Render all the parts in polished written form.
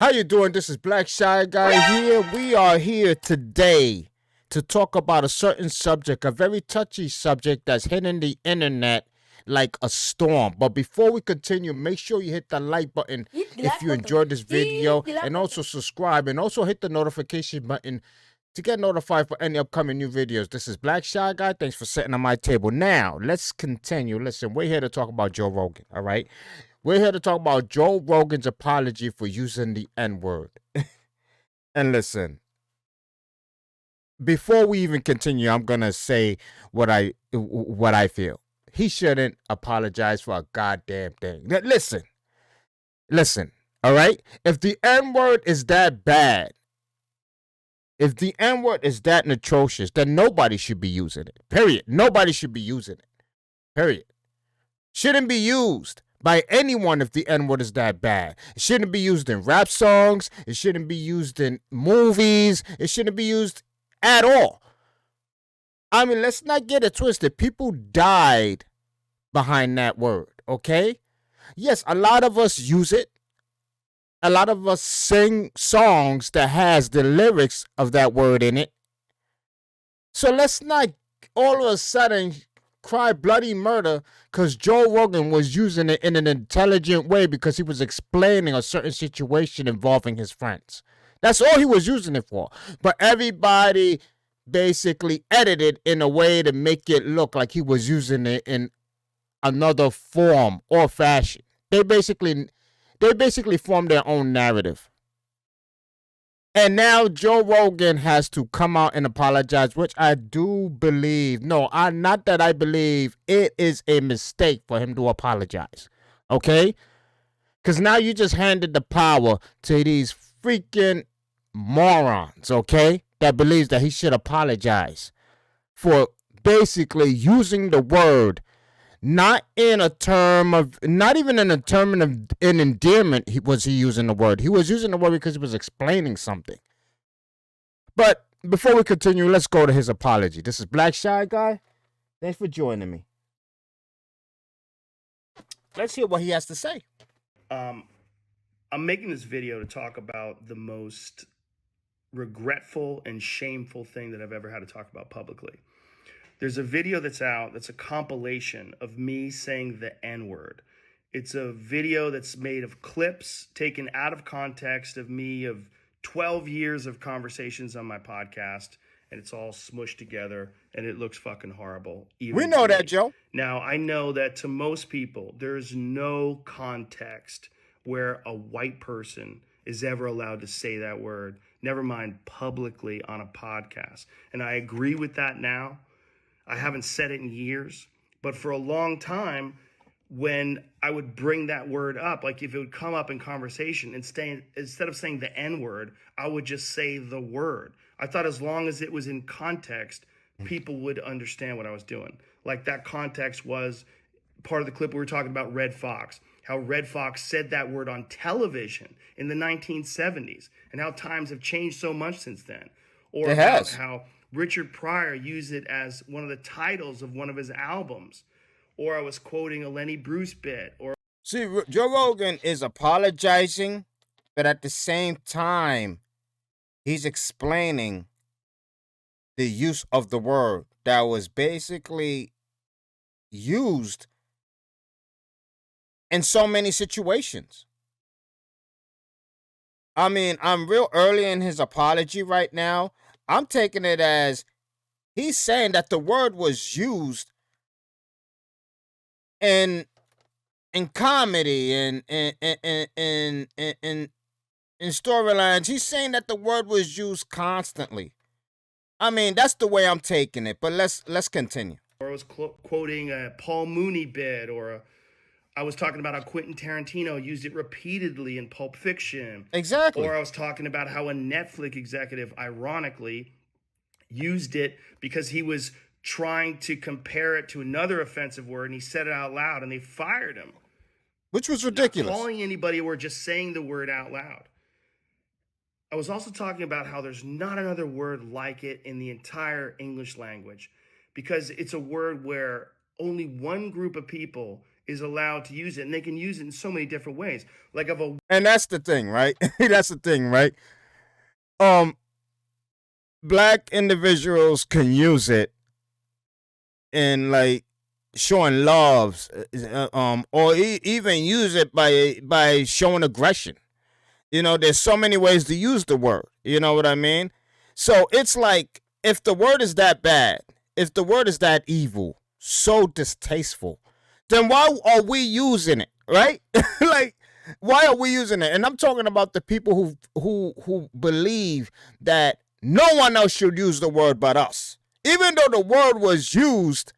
How you doing? This is Black Shy Guy here. We are here today to talk about a certain subject, a very touchy subject that's hitting the internet like a storm. But before we continue, make sure you hit the like button if you enjoyed this video and also subscribe and also hit the notification button to get notified for any upcoming new videos. This is Black Shy Guy. Thanks for sitting on my table. Now, let's continue. Listen, we're here to talk about Joe Rogan, all right? We're here to talk about Joe Rogan's apology for using the N-word. And listen, before we even continue, I'm gonna say what I feel. He shouldn't apologize for a goddamn thing. Listen, all right? If the N-word is that bad, if the N-word is that atrocious, then nobody should be using it. Period. Nobody should be using it. Period. Shouldn't be used by anyone if the N-word is that bad. It shouldn't be used in rap songs. It shouldn't be used in movies. It shouldn't be used at all. I mean, let's not get it twisted. People died behind that word, okay? Yes, a lot of us use it. A lot of us sing songs that has the lyrics of that word in it. So let's not all of a sudden cry bloody murder because Joe Rogan was using it in an intelligent way because he was explaining a certain situation involving his friends. That's all he was using it for. But everybody basically edited in a way to make it look like he was using it in another form or fashion. They basically formed their own narrative. And now Joe Rogan has to come out and apologize, which I do believe. Not that I believe. It is a mistake for him to apologize. Okay? Because now you just handed the power to these freaking morons, okay? That believes that he should apologize for basically using the word not even in a term of an endearment was he using the word. He was using the word because he was explaining something. But before we continue, let's go to his apology. This is Black Shy Guy. Thanks for joining me. Let's hear what he has to say. I'm making this video to talk about the most regretful and shameful thing that I've ever had to talk about publicly. There's a video that's out that's a compilation of me saying the N-word. It's a video that's made of clips taken out of context of me of 12 years of conversations on my podcast, and it's all smushed together, and it looks fucking horrible. We know that, Joe. Now, I know that to most people, there's no context where a white person is ever allowed to say that word, never mind publicly on a podcast. And I agree with that now. I haven't said it in years, but for a long time, when I would bring that word up, like if it would come up in conversation, instead of saying the N-word, I would just say the word. I thought as long as it was in context, people would understand what I was doing. Like that context was part of the clip we were talking about Red Fox, how Red Fox said that word on television in the 1970s, and how times have changed so much since then. Or about how Richard Pryor used it as one of the titles of one of his albums. Or I was quoting a Lenny Bruce bit. See, Joe Rogan is apologizing, but at the same time, he's explaining the use of the word that was basically used in so many situations. I mean, I'm real early in his apology right now. I'm taking it as he's saying that the word was used in comedy and in storylines. He's saying that the word was used constantly. I mean, that's the way I'm taking it. But let's continue. Or I was quoting a Paul Mooney bit, or I was talking about how Quentin Tarantino used it repeatedly in Pulp Fiction. Exactly. Or I was talking about how a Netflix executive, ironically, used it because he was trying to compare it to another offensive word, and he said it out loud, and they fired him. Which was ridiculous. Not calling anybody or just saying the word out loud. I was also talking about how there's not another word like it in the entire English language, because it's a word where only one group of people is allowed to use it, and they can use it in so many different ways. Like if a And that's the thing, right? That's the thing, right? Um, Black individuals can use it in like showing loves, or even use it by showing aggression. You know, there's so many ways to use the word. You know what I mean? So it's like if the word is that bad, if the word is that evil, so distasteful, then why are we using it, right? Like, why are we using it? And I'm talking about the people who believe that no one else should use the word but us, even though the word was used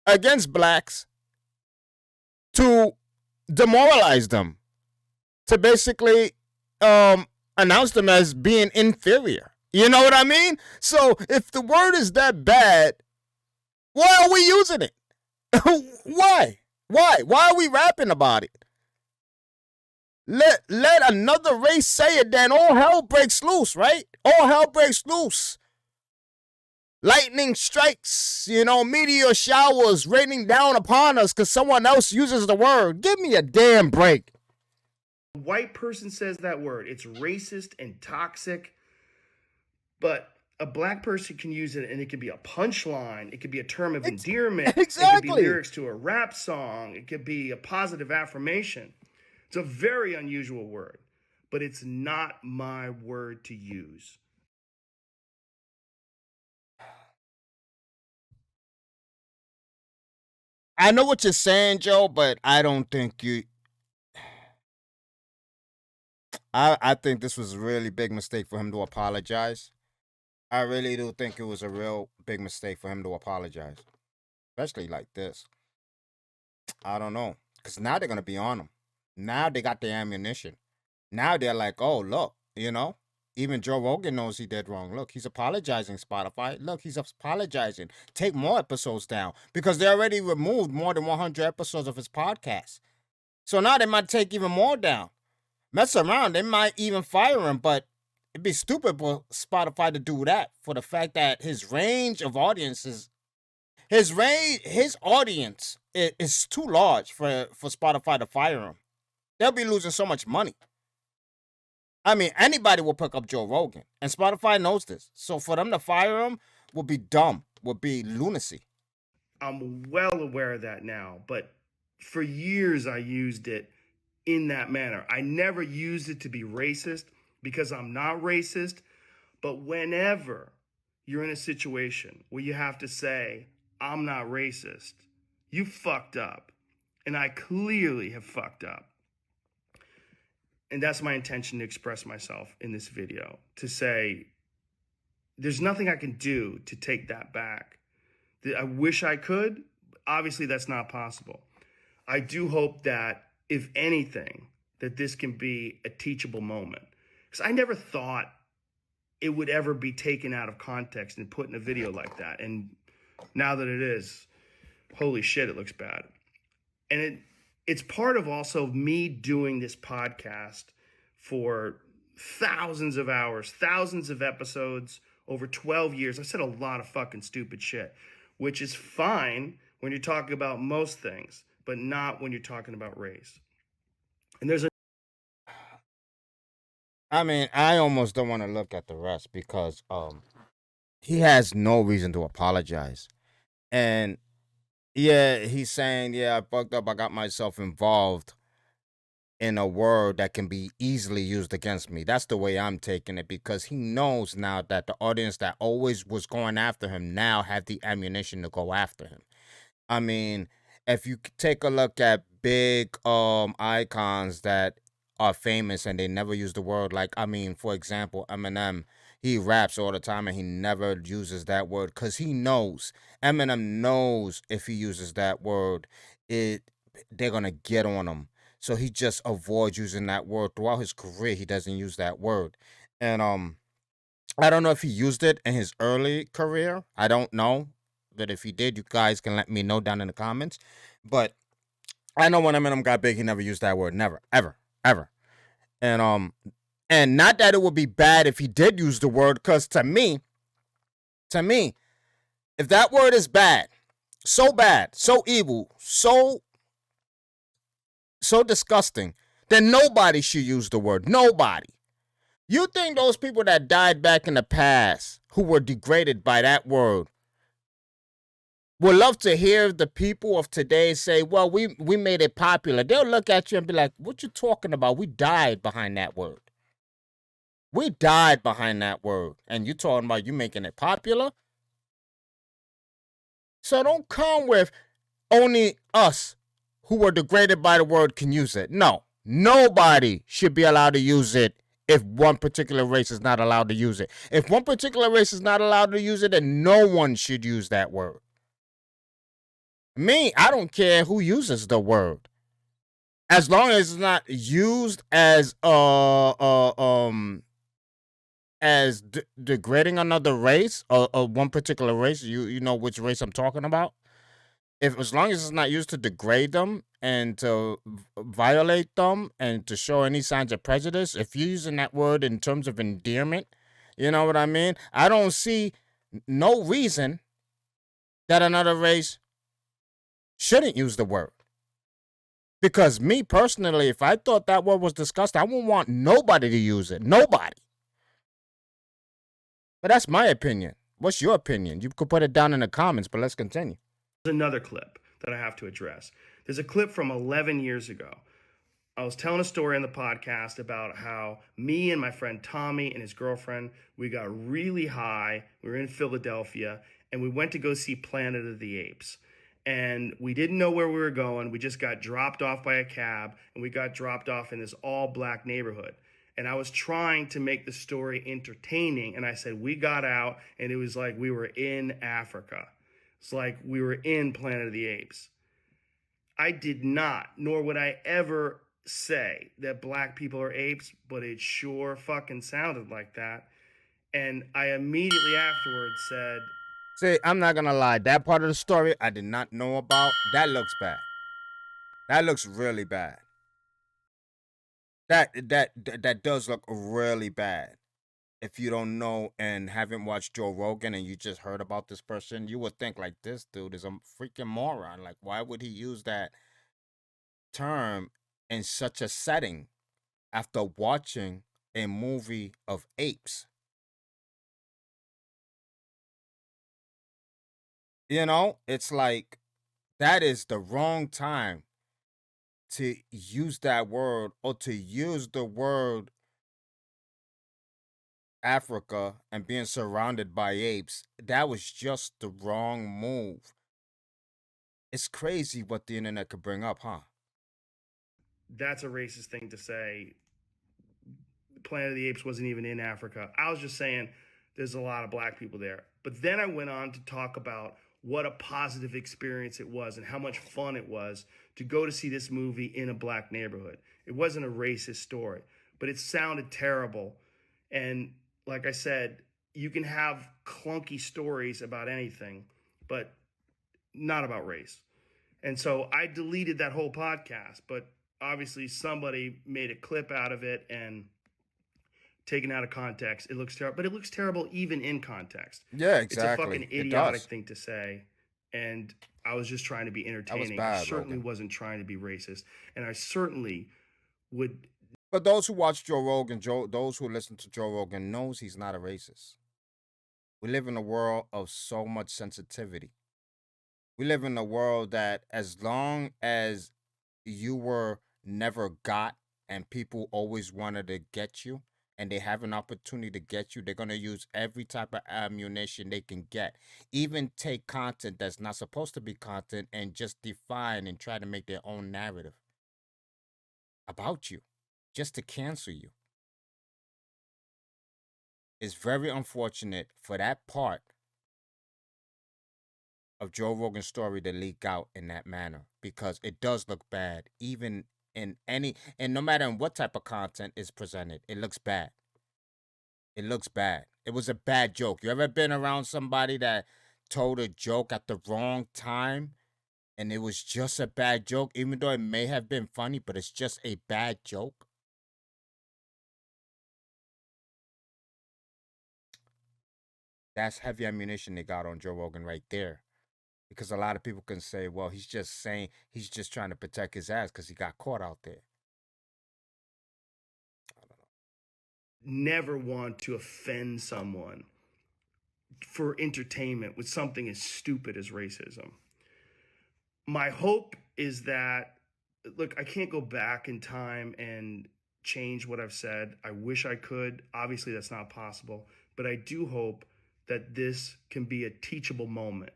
against blacks to demoralize them, to basically announce them as being inferior. You know what I mean? So if the word is that bad, why are we using it? Why? Why are we rapping about it? Let another race say it, then all hell breaks loose, right? All hell breaks loose. Lightning strikes, meteor showers raining down upon us because someone else uses the word. Give me a damn break. white person says that word, it's racist and toxic, but a black person can use it and it could be a punchline. It could be a term of endearment. Exactly. It could be lyrics to a rap song. It could be a positive affirmation. It's a very unusual word, but it's not my word to use. I know what you're saying, Joe, but I don't think you. I think this was a really big mistake for him to apologize. I really do think it was a real big mistake for him to apologize, especially like this. I don't know, because now they're gonna be on him. Now they got the ammunition. Now they're like, oh look, even Joe Rogan knows he did wrong. Look, he's apologizing, Spotify. Look, he's apologizing. Take more episodes down because they already removed more than 100 episodes of his podcast. So now they might take even more down. Mess around, they might even fire him, but it'd be stupid for Spotify to do that for the fact that his range of audiences, his audience is too large for Spotify to fire him. They'll be losing so much money. I mean, anybody will pick up Joe Rogan, and Spotify knows this. So for them to fire him would be dumb, would be lunacy. I'm well aware of that now, but for years I used it in that manner. I never used it to be racist because I'm not racist, but whenever you're in a situation where you have to say, I'm not racist, you fucked up. And I clearly have fucked up. And that's my intention to express myself in this video, to say, there's nothing I can do to take that back. I wish I could. Obviously, that's not possible. I do hope that, if anything, that this can be a teachable moment. Because I never thought it would ever be taken out of context and put in a video like that. And now that it is, holy shit, it looks bad. And it's part of also me doing this podcast for thousands of hours, thousands of episodes, over 12 years. I said a lot of fucking stupid shit, which is fine when you're talking about most things, but not when you're talking about race. And there's I mean, I almost don't want to look at the rest because he has no reason to apologize. And yeah, he's saying, yeah, I fucked up. I got myself involved in a word that can be easily used against me. That's the way I'm taking it because he knows now that the audience that always was going after him now have the ammunition to go after him. I mean, if you take a look at big icons that are famous and they never use the word, like I mean, for example, Eminem, he raps all the time and he never uses that word because he knows Eminem knows if he uses that word, it they're gonna get on him. So he just avoids using that word throughout his career. He doesn't use that word, and I don't know if he used it in his early career. I don't know. But if he did, you guys can let me know down in the comments. But I know when Eminem got big, he never used that word. Never, ever, ever. And not that it would be bad if he did use the word, because to me, if that word is bad, so bad, so evil, so disgusting that nobody should use the word. Nobody. You think those people that died back in the past who were degraded by that word would love to hear the people of today say, well, we made it popular? They'll look at you and be like, what you talking about? We died behind that word. We died behind that word. And you talking about you making it popular? So don't come with only us who were degraded by the word can use it. No, nobody should be allowed to use it if one particular race is not allowed to use it. If one particular race is not allowed to use it, then no one should use that word. Me, I don't care who uses the word. As long as it's not used as degrading another race or one particular race, you know which race I'm talking about. If as long as it's not used to degrade them and to violate them and to show any signs of prejudice, if you're using that word in terms of endearment, you know what I mean? I don't see no reason that another race shouldn't use the word. Because me personally, if I thought that word was disgusting, I wouldn't want nobody to use it. Nobody. But that's my opinion. What's your opinion? You could put it down in the comments, but let's continue. There's another clip that I have to address. There's a clip from 11 years ago. I was telling a story on the podcast about how me and my friend Tommy and his girlfriend, we got really high. We were in Philadelphia and we went to go see Planet of the Apes. And we didn't know where we were going. We just got dropped off by a cab and we got dropped off in this all black neighborhood. And I was trying to make the story entertaining. And I said, we got out and it was like we were in Africa. It's like we were in Planet of the Apes. I did not, nor would I ever say that black people are apes, but it sure fucking sounded like that. And I immediately afterwards said, See, I'm not gonna lie. That part of the story I did not know about. That looks bad. That looks really bad. That does look really bad. If you don't know and haven't watched Joe Rogan and you just heard about this person, you would think like this dude is a freaking moron. Like, why would he use that term in such a setting after watching a movie of apes? You know, it's like that is the wrong time to use that word or to use the word Africa and being surrounded by apes. That was just the wrong move. It's crazy what the internet could bring up, huh? that's a racist thing to say. Planet of the Apes wasn't even in Africa. I was just saying there's a lot of black people there. But then I went on to talk about what a positive experience it was and how much fun it was to go to see this movie in a black neighborhood. It wasn't a racist story, but it sounded terrible. And like I said, you can have clunky stories about anything, but not about race. And so I deleted that whole podcast, but obviously somebody made a clip out of it and taken out of context, it looks terrible. But it looks terrible even in context. Yeah, It's a fucking exactly. It idiotic does. thing to say. And I was just trying to be That was entertaining. I bad, certainly Rogan. wasn't trying to be racist. And I certainly would. But those who watch Joe Rogan, those who listen to Joe Rogan knows he's not a racist. We live in a world of so much sensitivity. We live in a world that as long as you were never got and people always wanted to get you and they have an opportunity to get you, they're going to use every type of ammunition they can get. Even take content that's not supposed to be content and just define and try to make their own narrative about you just to cancel you. It's very unfortunate for that part of Joe Rogan's story to leak out in that manner because it does look bad, even in any and no matter in what type of content is presented, it looks bad. It looks bad. It was a bad joke. You ever been around somebody that told a joke at the wrong time and it was just a bad joke, even though it may have been funny, but it's just a bad joke? That's heavy ammunition they got on Joe Rogan right there. Because a lot of people can say, well, he's just trying to protect his ass because he got caught out there. Never want to offend someone for entertainment with something as stupid as racism. My hope is that, look, I can't go back in time and change what I've said. I wish I could. Obviously, that's not possible. But I do hope that this can be a teachable moment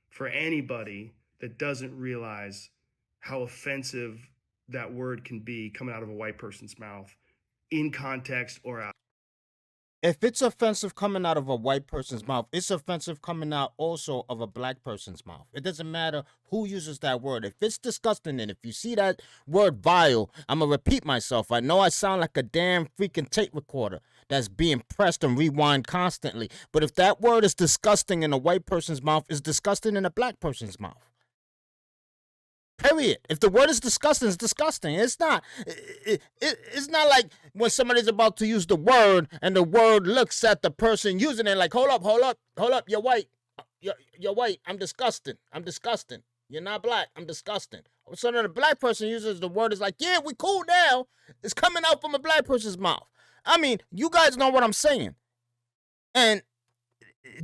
for anybody that doesn't realize how offensive that word can be coming out of a white person's mouth in context or out. If it's offensive coming out of a white person's mouth, it's offensive coming out also of a black person's mouth. It doesn't matter who uses that word. If it's disgusting, and if you see that word vile, I'm going to repeat myself. I know I sound like a damn freaking tape recorder that's being pressed and rewind constantly. But if that word is disgusting in a white person's mouth, it's disgusting in a black person's mouth. Period. If the word is disgusting, it's disgusting. It's not. It's not like when somebody's about to use the word and the word looks at the person using it like, hold up, you're white. You're white. I'm disgusting. You're not black. I'm disgusting. So then the black person uses the word is like, yeah, we cool now. It's coming out from a black person's mouth. I mean, you guys know what I'm saying. And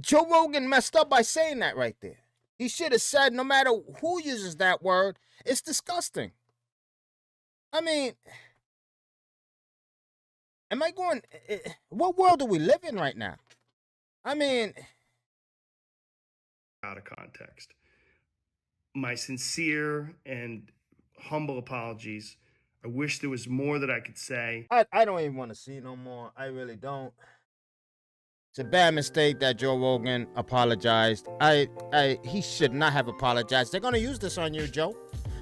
Joe Rogan messed up by saying that right there. He should have said, no matter who uses that word, it's disgusting. I mean, am I going, what world do we live in right now? I mean, out of context. My sincere and humble apologies. I wish there was more that I could say. I don't even want to see no more. I really don't. It's a bad mistake that Joe Rogan apologized. He should not have apologized. They're gonna use this on you, Joe.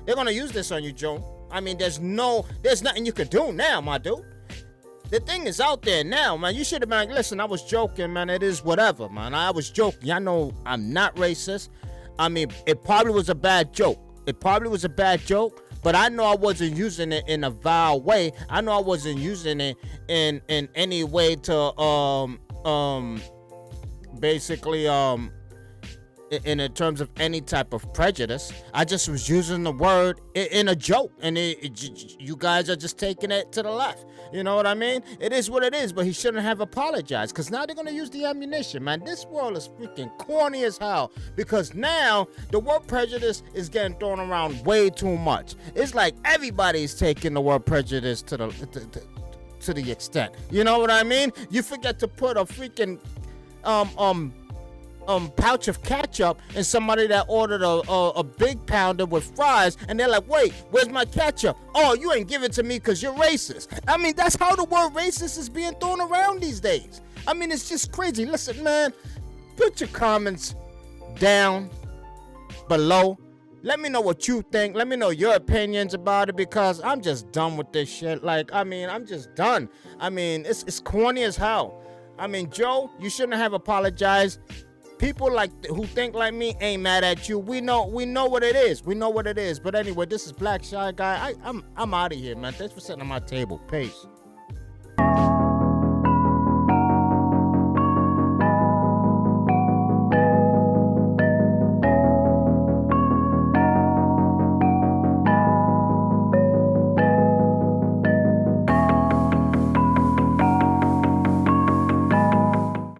They're gonna use this on you, Joe. I mean, there's nothing you can do now, my dude. The thing is out there now, man. You should have been like, listen, I was joking, man. It is whatever, man. I was joking. I know I'm not racist. I mean, it probably was a bad joke. But I know I wasn't using it in a vile way. I know I wasn't using it in any way to basically in terms of any type of prejudice. I just was using the word in a joke, and you guys are just taking it to the left. You know what I mean? It is what it is, but he shouldn't have apologized, because now they're going to use the ammunition, man. This world is freaking corny as hell, because now the word prejudice is getting thrown around way too much. It's like everybody's taking the word prejudice to the extent. You know what I mean? You forget to put a freaking pouch of ketchup in somebody that ordered a big pounder with fries, and they're like, wait, where's my ketchup? Oh, you ain't give it to me because you're racist. I mean, that's how the word racist is being thrown around these days. I mean, it's just crazy. Listen, man, put your comments down below. Let me know what you think. Let me know your opinions about it, because I'm just done with this shit. Like, I mean, I'm just done. I mean, it's corny as hell. I mean, Joe, you shouldn't have apologized. People who think like me ain't mad at you. We know what it is. But anyway, this is Black Shy Guy. I'm out of here, man. Thanks for sitting on my table. Peace.